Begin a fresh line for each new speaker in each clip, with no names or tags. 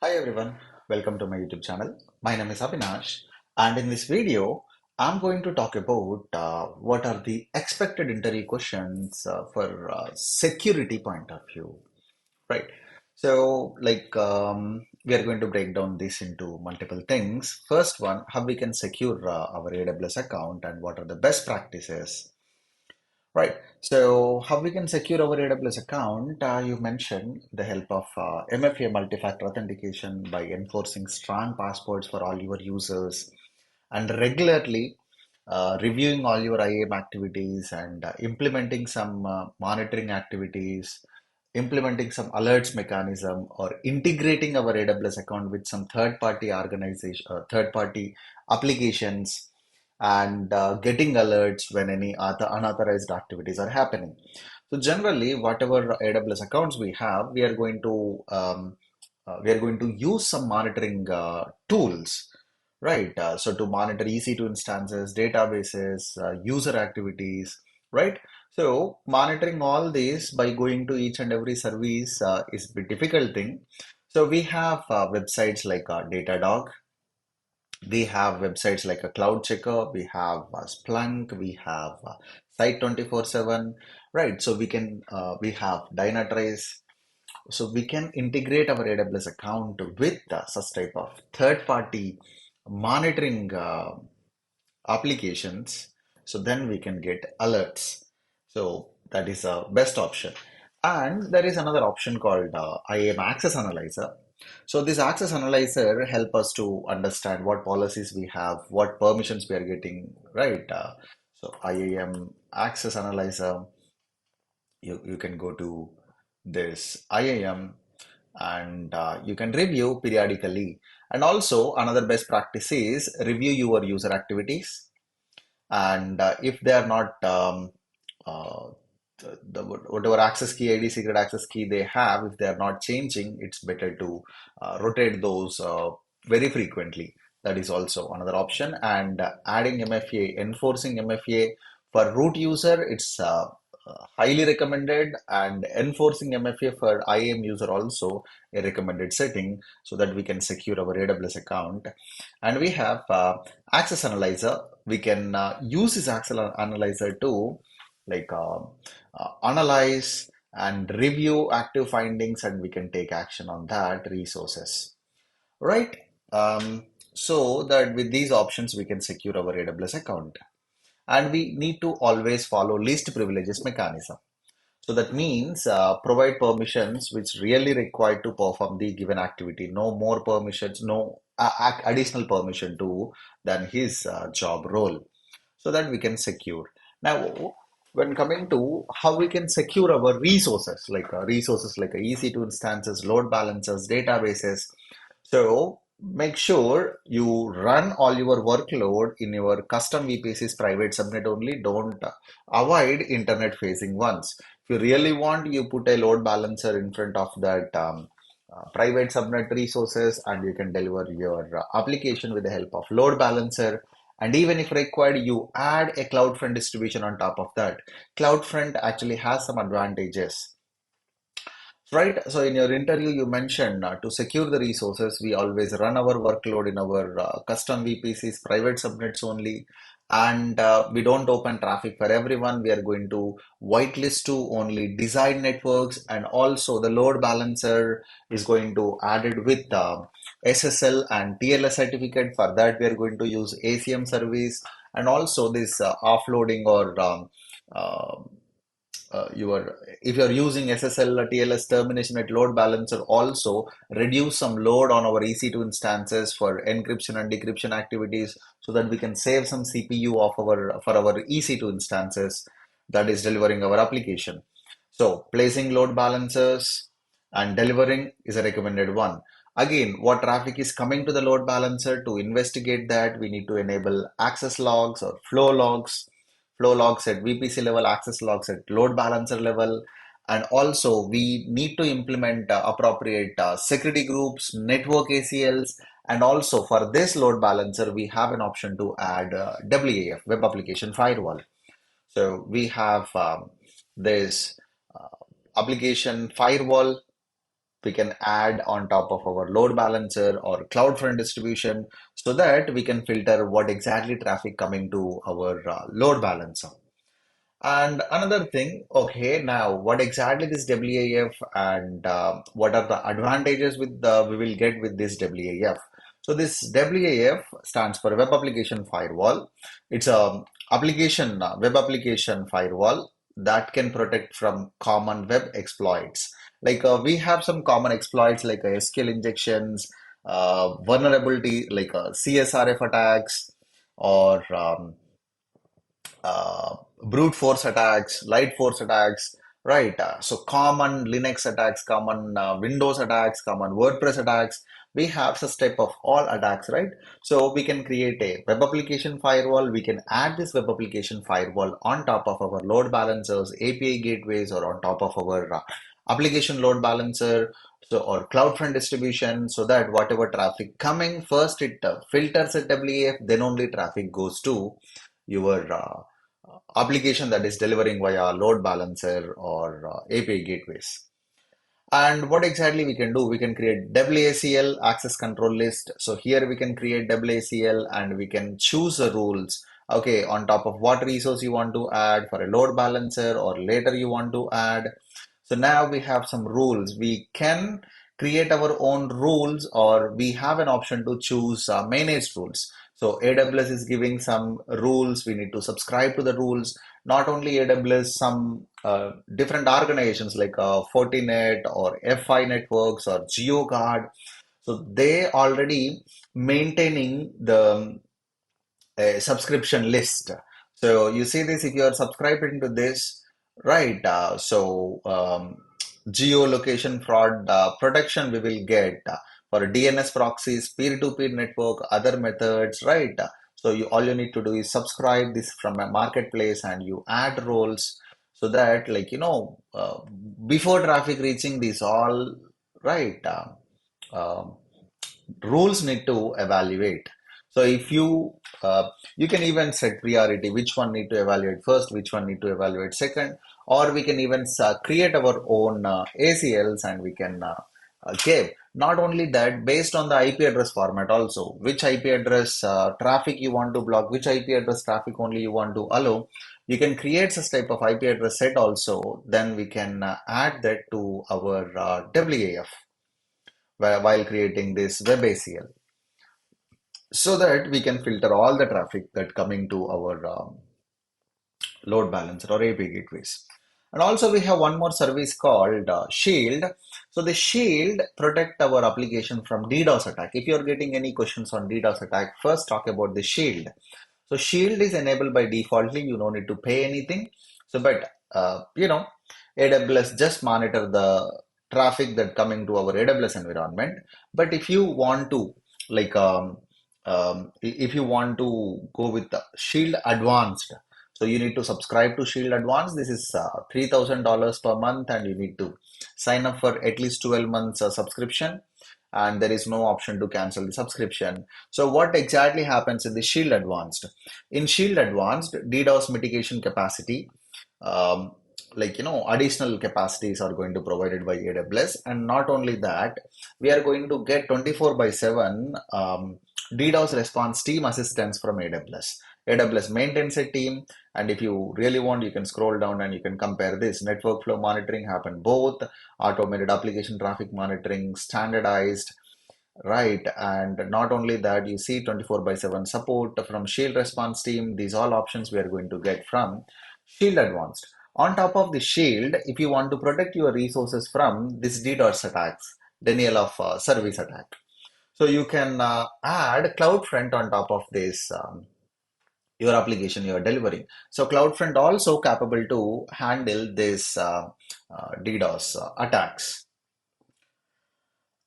Hi everyone, welcome to my YouTube channel. My name is Avinash, and in this video, I'm going to talk about what are the expected interview questions for security point of view, right? So, we are going to break down this into multiple things. First one, how we can secure our AWS account and what are the best practices. Right. So, how we can secure our AWS account? You mentioned the help of MFA multi-factor authentication by enforcing strong passwords for all your users and regularly reviewing all your IAM activities and implementing some monitoring activities, implementing some alerts mechanism, or integrating our AWS account with some third-party organization, third-party applications and getting alerts when any other unauthorized activities are happening. So generally, whatever AWS accounts we have, we are going to use some monitoring tools, right? So to monitor EC2 instances, databases, user activities, right? So monitoring all these by going to each and every service is a difficult thing. So we have websites like Datadog. We have websites like a Cloud Checker, we have Splunk, we have Site 24/7, right? So we have Dynatrace. So we can integrate our AWS account with such type of third-party monitoring applications. So then we can get alerts. So that is a best option. And there is another option called IAM Access Analyzer. So this Access Analyzer help us to understand what policies we have, what permissions we are getting, right? So IAM Access Analyzer, you can go to this IAM and you can review periodically. And also another best practice is review your user activities and if they are not whatever access key ID secret access key they have, if they are not changing, it's better to rotate those very frequently. That is also another option. And adding MFA, enforcing MFA for root user, it's highly recommended, and enforcing MFA for IAM user also a recommended setting so that we can secure our AWS account. And we have access analyzer. We can use this access analyzer to like analyze and review active findings, and we can take action on that resources, right? So that with these options we can secure our AWS account, and we need to always follow least privileges mechanism. So that means provide permissions which really required to perform the given activity. No more permissions, no additional permission to than his job role, so that we can secure. Now, when coming to how we can secure our resources like EC2 instances, load balancers, databases. So make sure you run all your workload in your custom VPCs private subnet only. Don't avoid internet facing ones. If you really want, you put a load balancer in front of that private subnet resources, and you can deliver your application with the help of load balancer. And even if required, you add a CloudFront distribution on top of that. CloudFront actually has some advantages. Right. So in your interview, you mentioned to secure the resources, we always run our workload in our custom VPCs, private subnets only, and we don't open traffic for everyone. We are going to whitelist to only desired networks, and also the load balancer is going to added with SSL and TLS certificate. For that, we are going to use ACM service, and also this offloading or uh, your if you're using SSL or TLS termination at load balancer, also reduce some load on our EC2 instances for encryption and decryption activities, so that we can save some CPU of our for our EC2 instances that is delivering our application. So placing load balancers and delivering is a recommended one. Again, what traffic is coming to the load balancer, to investigate that, we need to enable access logs or flow logs at VPC level, access logs at load balancer level. And also, we need to implement appropriate security groups, network ACLs, and also for this load balancer, we have an option to add WAF, Web Application Firewall. So we have this application firewall we can add on top of our load balancer or CloudFront distribution so that we can filter what exactly traffic coming to our load balancer. And another thing, okay, now what exactly this WAF and what are the advantages with the we will get with this WAF? So this WAF stands for Web Application Firewall. It's a web application firewall that can protect from common web exploits. Like we have some common exploits like SQL injections, vulnerability like CSRF attacks, or brute force attacks, light force attacks, right? So common Linux attacks, common Windows attacks, common WordPress attacks. We have such type of all attacks, right? So we can create a web application firewall. We can add this web application firewall on top of our load balancers, API gateways, or on top of our application load balancer. So or CloudFront distribution, so that whatever traffic coming first, it filters at WAF, then only traffic goes to your application that is delivering via load balancer or API gateways. And what exactly we can do? We can create WACL access control list. So here we can create WACL and we can choose the rules. Okay, on top of what resource you want to add for a load balancer or later you want to add. So now we have some rules. We can create our own rules or we have an option to choose managed rules. So AWS is giving some rules. We need to subscribe to the rules. Not only AWS, some different organizations like Fortinet or FI Networks or GeoGuard. So they already maintaining the subscription list. So you see this if you are subscribing to this, right? Geolocation fraud protection we will get for DNS proxies, peer-to-peer network, other methods, right? So all you need to do is subscribe this from a marketplace and you add roles so that like before traffic reaching these all, right? Um, Rules need to evaluate. So if you can even set priority, which one need to evaluate first, which one need to evaluate second, or we can even create our own ACLs and we can give. Not only that, based on the IP address format also, which IP address traffic you want to block, which IP address traffic only you want to allow, you can create such type of IP address set also. Then we can add that to our WAF while creating this web ACL so that we can filter all the traffic that coming to our load balancer or API gateways. And also we have one more service called Shield. So the Shield protect our application from DDoS attack. If you are getting any questions on DDoS attack, first talk about the Shield. So Shield is enabled by defaultly. You don't need to pay anything. So, but AWS just monitor the traffic that coming to our AWS environment. But if you want to like if you want to go with the Shield Advanced, so you need to subscribe to Shield Advanced. This is $3,000 per month, and you need to sign up for at least 12 months subscription. And there is no option to cancel the subscription. So what exactly happens in the Shield Advanced? In Shield Advanced, DDoS mitigation capacity, um, additional capacities are going to provided by AWS. And not only that, we are going to get 24 by 7 DDoS response team assistance from AWS. AWS maintains a team, and if you really want, you can scroll down and you can compare this. Network flow monitoring happen both, automated application traffic monitoring, standardized, right? And not only that, you see 24 by 7 support from Shield response team. These all options we are going to get from Shield Advanced. On top of the Shield, if you want to protect your resources from this DDoS attacks, denial of service attack, so you can add CloudFront on top of this your application you are delivering. So CloudFront also capable to handle this DDoS attacks.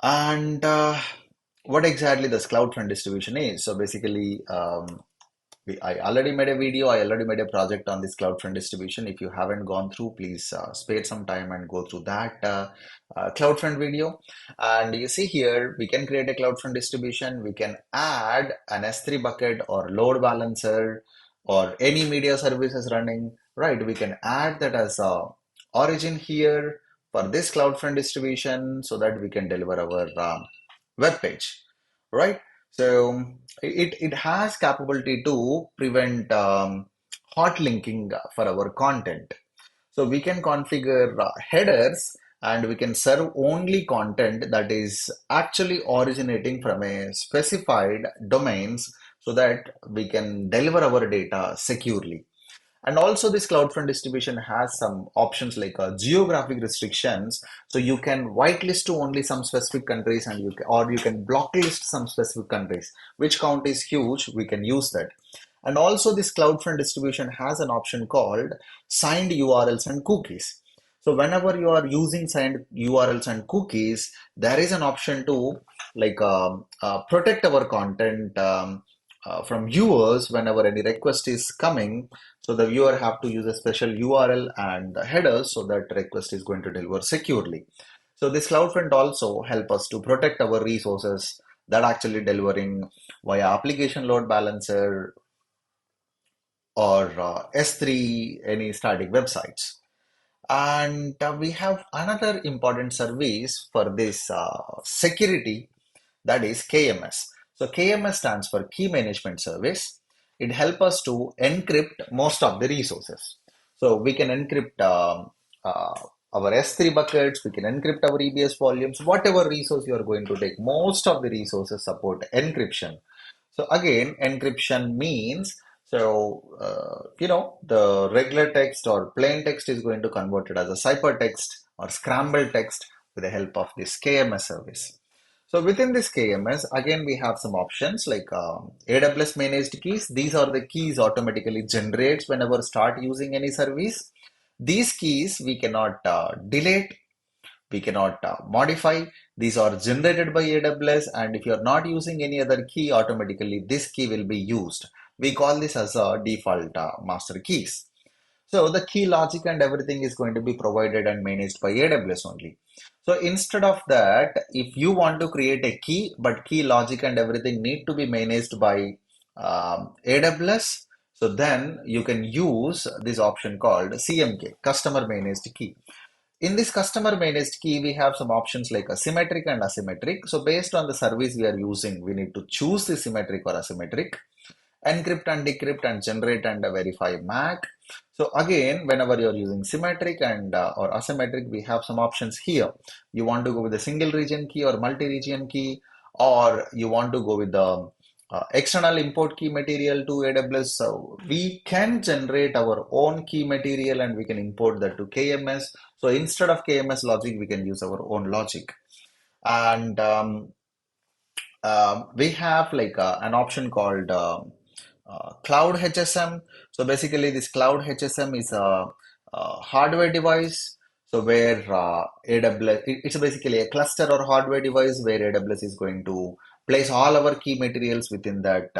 And what exactly this CloudFront distribution is? So basically, I already made a video, I already made a project on this CloudFront distribution. If you haven't gone through, please spare some time and go through that CloudFront video. And you see here, we can create a CloudFront distribution. We can add an S3 bucket or load balancer or any media services running, right? We can add that as a origin here, for this CloudFront distribution so that we can deliver our web page, right? So it has capability to prevent hot linking for our content. So we can configure headers and we can serve only content that is actually originating from a specified domains so that we can deliver our data securely. And also this CloudFront distribution has some options like geographic restrictions. So you can whitelist to only some specific countries and or you can blocklist some specific countries. Which count is huge, we can use that. And also this CloudFront distribution has an option called signed URLs and cookies. So whenever you are using signed URLs and cookies, there is an option to protect our content from viewers whenever any request is coming. So the viewer have to use a special URL and the header so that request is going to deliver securely. So this CloudFront also help us to protect our resources that actually delivering via application load balancer or S3, any static websites. And we have another important service for this security, that is KMS. So KMS stands for Key Management Service. It helps us to encrypt most of the resources. So we can encrypt our S3 buckets, we can encrypt our EBS volumes, whatever resource you are going to take. Most of the resources support encryption. So again, encryption means the regular text or plain text is going to convert it as a ciphertext or scrambled text with the help of this KMS service. So within this KMS, again, we have some options like AWS managed keys. These are the keys automatically generates whenever start using any service. These keys we cannot delete, we cannot modify. These are generated by AWS, and if you are not using any other key, automatically this key will be used. We call this as a default master keys. So the key logic and everything is going to be provided and managed by AWS only. So instead of that, if you want to create a key, but key logic and everything need to be managed by AWS, so then you can use this option called CMK, Customer Managed Key. In this customer managed key, we have some options like a symmetric and asymmetric. So based on the service we are using, we need to choose the symmetric or asymmetric, encrypt and decrypt and generate and verify MAC. So again, whenever you're using symmetric and or asymmetric, we have some options here. You want to go with a single region key or multi-region key, or you want to go with the external import key material to AWS. So we can generate our own key material and we can import that to KMS. So instead of KMS logic, we can use our own logic. And we have like an option called Cloud HSM. So basically, this Cloud HSM is a hardware device. So where AWS, it's basically a cluster or hardware device where AWS is going to place all our key materials within that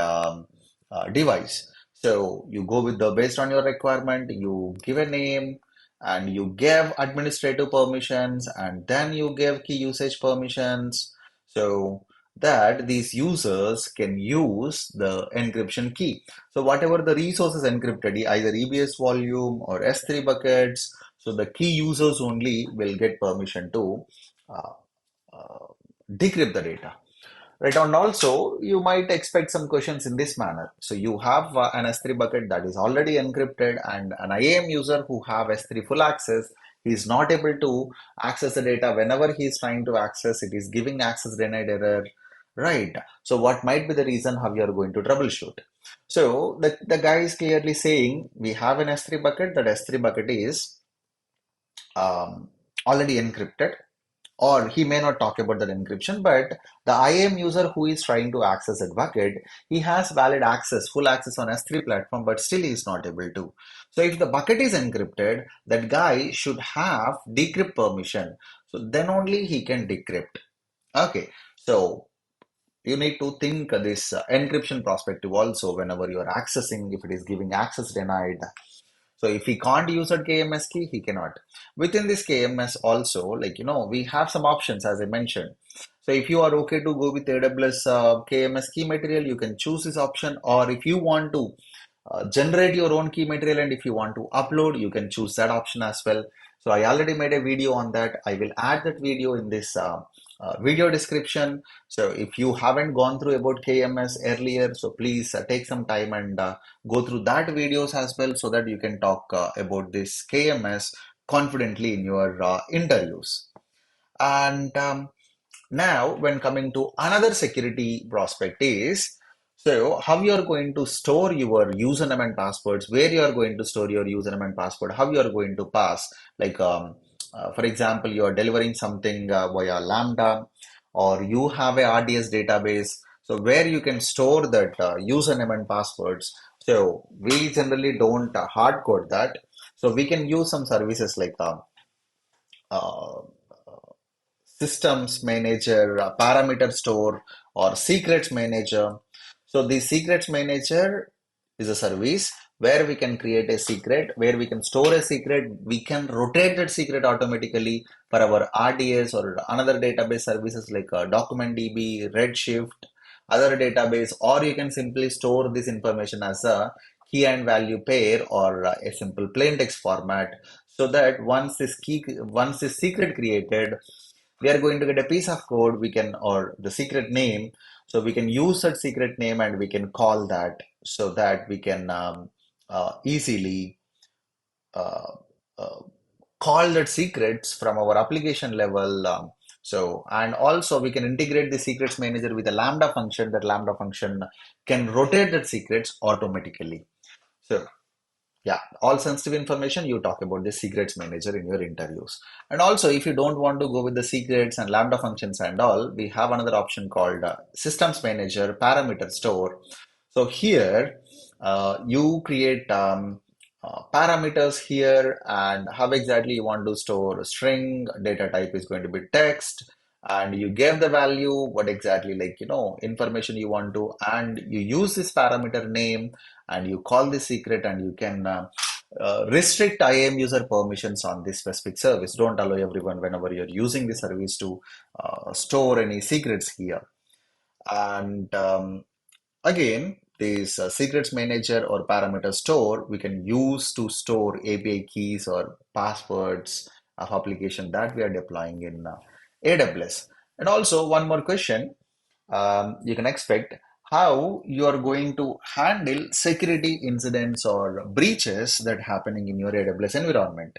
device. So you go with the based on your requirement, you give a name and you give administrative permissions and then you give key usage permissions. So that these users can use the encryption key. So whatever the resources encrypted, either EBS volume or S3 buckets, so the key users only will get permission to uh, uh, decrypt the data. Right, and also you might expect some questions in this manner. So you have an S3 bucket that is already encrypted and an IAM user who have S3 full access, he is not able to access the data whenever he is trying to access, it is giving access denied error, right? So what might be the reason how you are going to troubleshoot? So the guy is clearly saying we have an S3 bucket, that S3 bucket is already encrypted, or he may not talk about that encryption, but the IAM user who is trying to access that bucket, he has valid access, full access on S3 platform, but still he is not able to. So if the bucket is encrypted, that guy should have decrypt permission. So then only he can decrypt. Okay, so you need to think this encryption perspective also whenever you are accessing, if it is giving access denied. So if he can't use a KMS key, he cannot. Within this KMS also, we have some options as I mentioned. So if you are okay to go with AWS KMS key material, you can choose this option. Or if you want to generate your own key material and if you want to upload, you can choose that option as well. So I already made a video on that. I will add that video in this video description. So if you haven't gone through about KMS earlier, so please take some time and go through that videos as well, so that you can talk about this KMS confidently in your interviews. And now, when coming to another security prospect is, so how you are going to store your username and passwords, where you are going to store your username and password, how you are going to pass. Like, for example, you are delivering something via Lambda, or you have a RDS database, so where you can store that username and passwords. So we generally don't hard code that. So we can use some services like uh, systems manager, parameter store, or secrets manager. So the secrets manager is a service where we can create a secret, where we can store a secret, we can rotate that secret automatically for our RDS or another database services like DocumentDB, Redshift, other database, or you can simply store this information as a key and value pair, or a simple plain text format, so that once this secret created, we are going to get a piece of code, we can, or the secret name, so we can use that secret name and we can call that, so that we can easily uh, uh, call that secrets from our application level. So, and also we can integrate the secrets manager with a Lambda function. That Lambda function can rotate that secrets automatically. So yeah, all sensitive information, you talk about the secrets manager in your interviews. And also, if you don't want to go with the secrets and Lambda functions and all, we have another option called systems manager, parameter store. So here, you create parameters here, and how exactly you want to store a string, data type is going to be text, and you give the value, what exactly, like, information you want to, and you use this parameter name, and you call the secret, and you can restrict IAM user permissions on this specific service. Don't allow everyone whenever you're using the service to store any secrets here. And again, this secrets manager or parameter store we can use to store API keys or passwords of application that we are deploying in AWS. And also, one more question you can expect, how you are going to handle security incidents or breaches that happening in your AWS environment.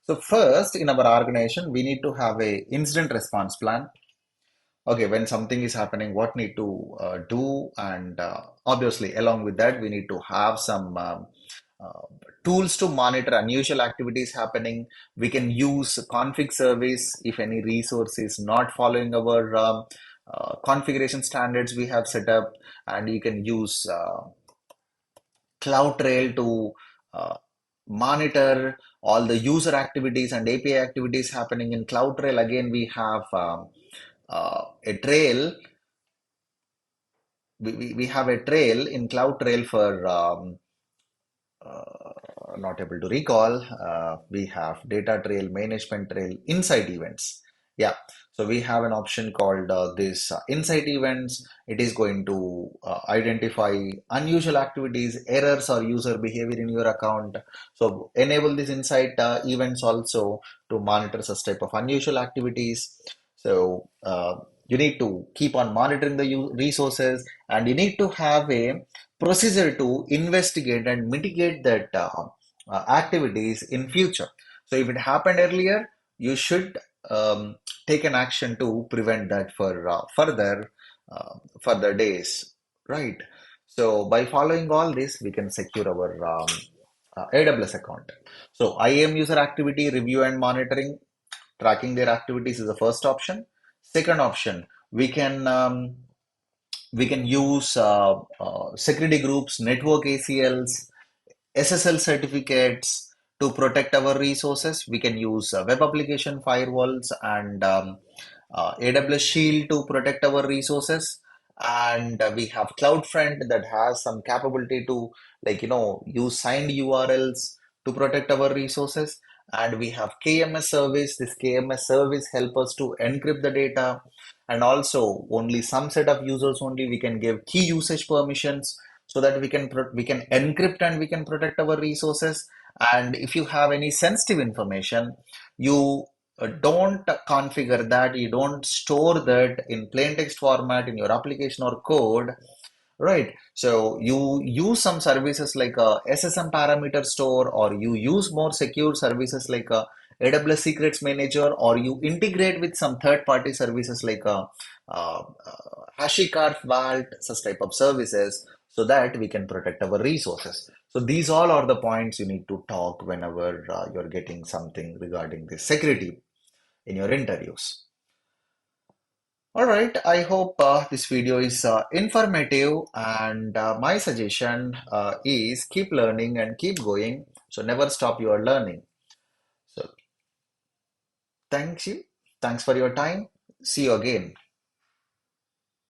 So first, in our organization, we need to have a incident response plan. Okay, when something is happening, what need to do, and obviously along with that, we need to have some uh, tools to monitor unusual activities happening. We can use config service if any resource is not following our configuration standards we have set up, and you can use CloudTrail to uh, monitor all the user activities and API activities happening in CloudTrail. Again, we have a trail. We have a trail in CloudTrail for not able to recall. We have data trail, management trail, insight events. Yeah, so we have an option called this insight events. It is going to identify unusual activities, errors, or user behavior in your account. So enable these insight events also to monitor such type of unusual activities. So you need to keep on monitoring the resources, and you need to have a procedure to investigate and mitigate that activities in future. So if it happened earlier, you should take an action to prevent that for further days, right? So by following all this, we can secure our AWS account. So IAM user activity review and monitoring, tracking their activities is the first option. Second option, we can use security groups, network ACLs, SSL certificates to protect our resources. We can use web application firewalls and AWS Shield to protect our resources. And we have CloudFront that has some capability to, like, use signed URLs to protect our resources. And we have KMS service. This KMS service help us to encrypt the data. And also, only some set of users only we can give key usage permissions, so that we can encrypt and we can protect our resources. And if you have any sensitive information, you don't configure that, you don't store that in plain text format in your application or code. Right. So you use some services like a SSM parameter store, or you use more secure services like a AWS Secrets Manager, or you integrate with some third-party services like a, HashiCorp Vault, such type of services, so that we can protect our resources. So these all are the points you need to talk whenever you're getting something regarding the security in your interviews. All right, I hope this video is informative, and my suggestion is keep learning and keep going. So never stop your learning. So thanks you. Thanks for your time. See you again.